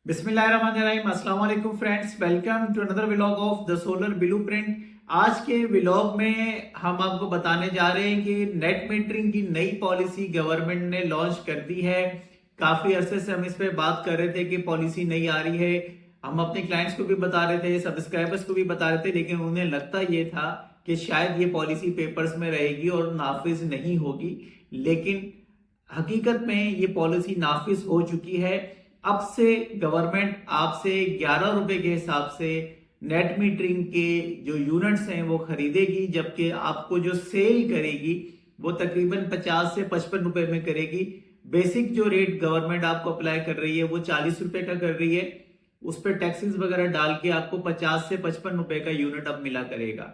बिस्मिल्लाहिर्रहमानिर्रहीम, अस्सलाम वालेकुम friends, welcome to another vlog of the solar blueprint. आज के व्लॉग में हम आपको बताने जा रहे हैं कि नेट मीटरिंग की नई पॉलिसी गवर्नमेंट ने लॉन्च कर दी है। काफी अरसे से हम इस पे बात कर रहे थे कि पॉलिसी नहीं आ रही है। हम अपने क्लाइंट्स को भी बता रहे थे, सब्सक्राइबर्स को भी बता रहे थे, लेकिन उन्हें लगता ये था कि शायद ये पॉलिसी पेपर्स में रहेगी और नाफिज नहीं होगी। लेकिन हकीकत में ये पॉलिसी नाफिज हो चुकी है। अब से गवर्नमेंट आपसे 11 रुपए के हिसाब से नेट मीटरिंग के जो यूनिट्स हैं वो खरीदेगी, जबकि आपको जो सेल करेगी वो तकरीबन 50 से 55 रुपए में करेगी। बेसिक जो रेट गवर्नमेंट आपको अप्लाई कर रही है वो 40 रुपए का कर रही है। उस पर टैक्सेस वगैरह डाल के आपको 50 से 55 रुपए का यूनिट अब मिला करेगा।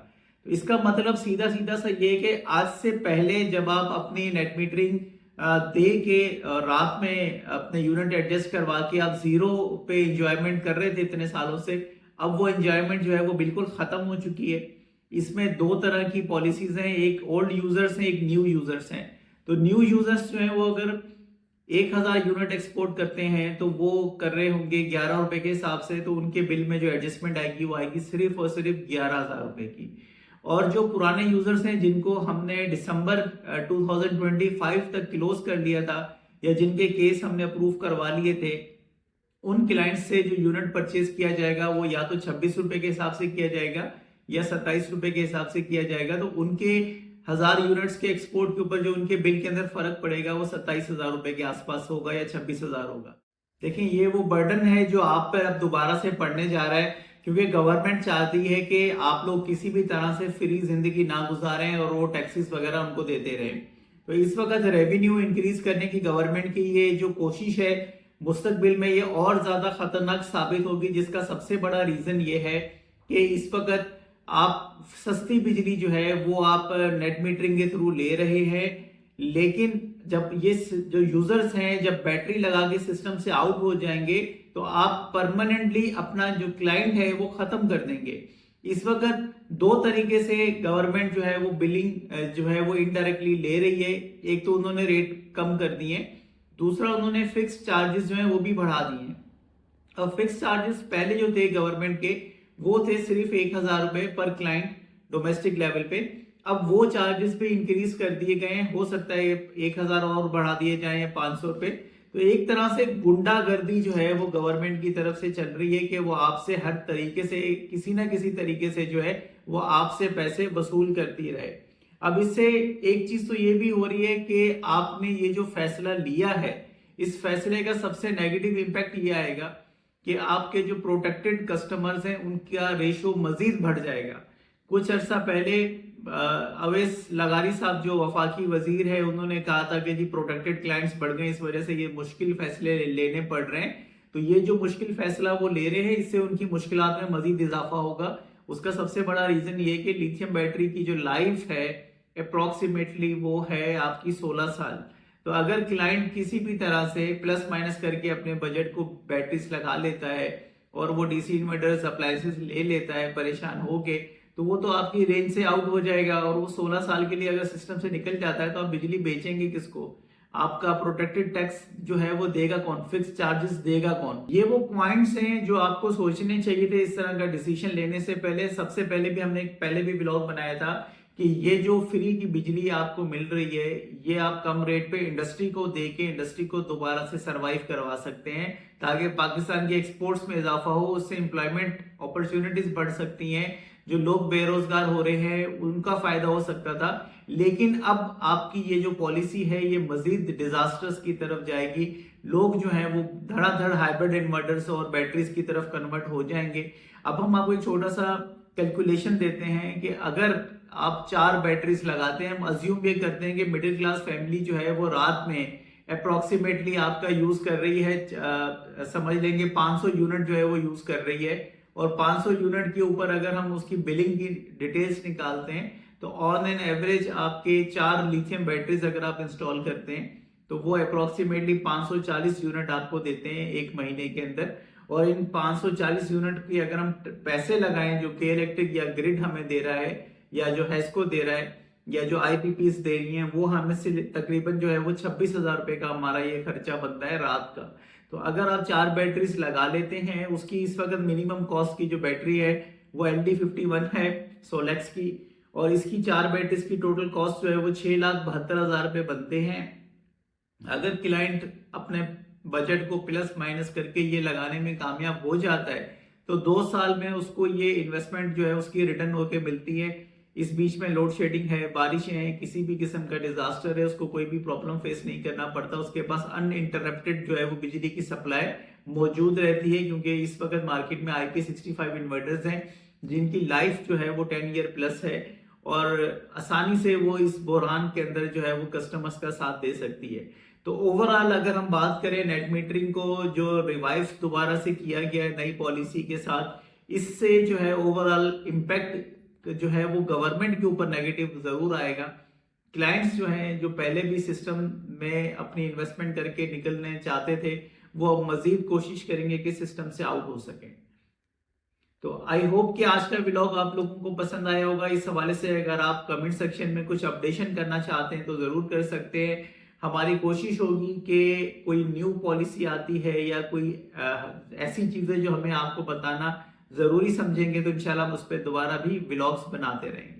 तो इसका मतलब सीधा सीधा सा ये कि आज से पहले जब आप अपनी नेट मीटरिंग दे के रात में अपने यूनिट एडजस्ट करवा के आप जीरो पे इंजॉयमेंट कर रहे थे इतने सालों से, अब वो इंजॉयमेंट जो है वो बिल्कुल खत्म हो चुकी है। इसमें दो तरह की पॉलिसीज हैं, एक ओल्ड यूजर्स हैं, एक न्यू यूजर्स हैं। तो न्यू यूजर्स जो है वो अगर 1000 यूनिट एक्सपोर्ट करते हैं तो वो कर रहे होंगे 11 रुपए के हिसाब से, तो उनके बिल में जो एडजस्टमेंट आएगी वो आएगी सिर्फ और सिर्फ 11,000 रुपए की। और जो पुराने यूजर्स हैं जिनको हमने दिसंबर 2025 तक क्लोज कर लिया था या जिनके केस हमने अप्रूव करवा लिए थे, उन क्लाइंट्स से जो यूनिट परचेज किया जाएगा वो या तो 26 रुपए के हिसाब से किया जाएगा या 27 रुपए के हिसाब से किया जाएगा। तो उनके 1000 यूनिट्स के एक्सपोर्ट के ऊपर जो उनके बिल के अंदर फर्क पड़ेगा वो 27,000 रुपए के आसपास होगा या 26,000 होगा। देखिए, ये वो बर्डन है जो आप पर अब दोबारा से पड़ने जा रहा है, क्योंकि गवर्नमेंट चाहती है कि आप लोग किसी भी तरह से फ्री जिंदगी ना गुजारें और वो टैक्सेस वगैरह उनको देते रहें। तो इस वक्त रेवेन्यू इंक्रीज करने की गवर्नमेंट की ये जो कोशिश है, मुस्तकबिल में ये और ज्यादा खतरनाक साबित होगी, जिसका सबसे बड़ा रीजन ये है कि इस वक्त आप सस्ती बिजली जो है वो आप नेट मीटरिंग के थ्रू ले रहे हैं, लेकिन जब ये जो यूजर्स हैं जब बैटरी लगा के सिस्टम से आउट हो जाएंगे तो आप परमानेंटली अपना जो क्लाइंट है वो खत्म कर देंगे। इस वक्त दो तरीके से गवर्नमेंट जो है वो बिलिंग जो है वो इनडायरेक्टली ले रही है। एक तो उन्होंने रेट कम कर दिए, दूसरा उन्होंने फिक्स चार्जेस जो है वो भी बढ़ा दिए। अब फिक्स चार्जेस पहले जो थे गवर्नमेंट के वो थे सिर्फ 1000 रुपए पर क्लाइंट डोमेस्टिक लेवल पे। अब वो चार्जेस भी इंक्रीज कर दिए गए हैं, हो सकता है 1000 और बढ़ा दिए जाए या 500 रुपए। तो एक तरह से गुंडागर्दी जो है वो गवर्नमेंट की तरफ से चल रही है कि वो आपसे हर तरीके से किसी ना किसी तरीके से जो है वो आपसे पैसे वसूल करती रहे। अब इससे एक चीज तो ये भी हो रही है कि आपने ये जो फैसला लिया है, इस फैसले का सबसे नेगेटिव इंपैक्ट ये आएगा कि आपके जो प्रोटेक्टेड कस्टमर्स हैं उनका रेशो मजीद बढ़ जाएगा। कुछ अर्सा पहले अवैस लगारी साहब जो वफाकी वजीर है, उन्होंने कहा था कि जी प्रोटेक्टेड क्लाइंट्स बढ़ गए, इस वजह से ये मुश्किल फैसले लेने पड़ रहे हैं। तो ये जो मुश्किल फैसला वो ले रहे हैं, इससे उनकी मुश्किलात में मजीद इजाफा होगा। उसका सबसे बड़ा रीजन ये है कि लिथियम बैटरी की जो लाइफ है अप्रोक्सीमेटली वो है आपकी 16 साल। तो अगर क्लाइंट किसी भी तरह से प्लस माइनस करके अपने बजट को बैटरीज लगा लेता है और वो डीसी इन्वर्टर्स अप्लायंसेस ले लेता है परेशान होके, तो वो तो आपकी रेंज से आउट हो जाएगा। और वो 16 साल के लिए अगर सिस्टम से निकल जाता है तो आप बिजली बेचेंगे किसको? आपका प्रोटेक्टेड टैक्स जो है वो देगा कौन? फिक्स चार्जेस देगा कौन? ये वो पॉइंट्स हैं जो आपको सोचने चाहिए थे इस तरह का डिसीजन लेने से पहले। सबसे पहले भी हमने पहले भी ब्लॉग बनाया था कि ये जो फ्री की बिजली आपको मिल रही है, ये आप कम रेट पे इंडस्ट्री को दे के इंडस्ट्री को दोबारा से सरवाइव करवा सकते हैं, ताकि पाकिस्तान के एक्सपोर्ट्स में इजाफा हो, उससे एम्प्लॉयमेंट अपॉर्चुनिटीज बढ़ सकती हैं, जो लोग बेरोजगार हो रहे हैं उनका फायदा हो सकता था। लेकिन अब आपकी ये जो पॉलिसी है ये मजीद डिजास्टर्स की तरफ जाएगी। लोग जो है वो धड़ाधड़ हाइब्रिड इन्वर्टर्स और बैटरीज की तरफ कन्वर्ट हो जाएंगे। अब हम आपको एक छोटा सा कैलकुलेशन देते हैं कि अगर आप 4 बैटरीज लगाते हैं, हम अज्यूम ये करते हैं कि मिडिल क्लास फैमिली जो है वो रात में अप्रोक्सीमेटली आपका यूज कर रही है, समझ लेंगे 500 यूनिट जो है वो यूज कर रही है। और 500 यूनिट के ऊपर अगर हम उसकी बिलिंग की डिटेल्स निकालते हैं तो ऑन एन एवरेज आपके 4 लिथियम बैटरीज अगर आप इंस्टॉल करते हैं तो वो अप्रोक्सीमेटली 540 यूनिट आपको देते हैं एक महीने के अंदर। और इन 540 यूनिट की अगर हम पैसे लगाएं जो के इलेक्ट्रिक या ग्रिड हमें दे रहा है या जो हेस्को दे रहा है या जो आईपीपीस दे रही हैं, वो हमें से तकरीबन जो है वो 26,000 रुपए का हमारा ये खर्चा बनता है रात का। तो अगर आप 4 बैटरीज लगा लेते हैं, उसकी इस वक्त मिनिमम कॉस्ट की जो बैटरी है वो LD51 है सोलेक्स की, और इसकी 4 बैटरीज की टोटल कॉस्ट जो है वो 6,72,000 रुपये बनते हैं। अगर क्लाइंट अपने बजट को प्लस माइनस करके ये लगाने में कामयाब हो जाता है तो 2 साल में उसको ये इन्वेस्टमेंट जो है उसकी रिटर्न होके मिलती है। इस बीच में लोड शेडिंग है, बारिशें हैं, किसी भी किस्म का डिजास्टर है, उसको कोई भी प्रॉब्लम फेस नहीं करना पड़ता। उसके पास अनइंटरप्टेड जो है वो बिजली की सप्लाई मौजूद रहती है, क्योंकि इस वक्त मार्केट में IP65 इन्वर्टर्स हैं जिनकी लाइफ जो है वो 10 ईयर प्लस है, और आसानी से वो इस बहरान के अंदर जो है वो कस्टमर्स का साथ दे सकती है। तो ओवरऑल अगर हम बात करें नेट मीटरिंग को जो रिवाइव दोबारा से किया गया है नई पॉलिसी के साथ, इससे जो है ओवरऑल इम्पैक्ट जो है वो गवर्नमेंट के ऊपर नेगेटिव जरूर आएगा। क्लाइंट्स जो हैं जो पहले भी सिस्टम में अपनी इन्वेस्टमेंट करके निकलने चाहते थे वो अब मजीद कोशिश करेंगे कि सिस्टम से आउट हो सके। तो आई होप कि आज का व्लॉग आप लोगों को पसंद आया होगा। इस हवाले से अगर आप कमेंट सेक्शन में कुछ अपडेशन करना चाहते हैं तो जरूर कर सकते हैं। हमारी कोशिश होगी कि कोई न्यू पॉलिसी आती है या कोई ऐसी चीजें जो हमें आपको बताना जरूरी समझेंगे तो इंशाल्लाह हम उस पर दोबारा भी व्लॉग्स बनाते रहेंगे।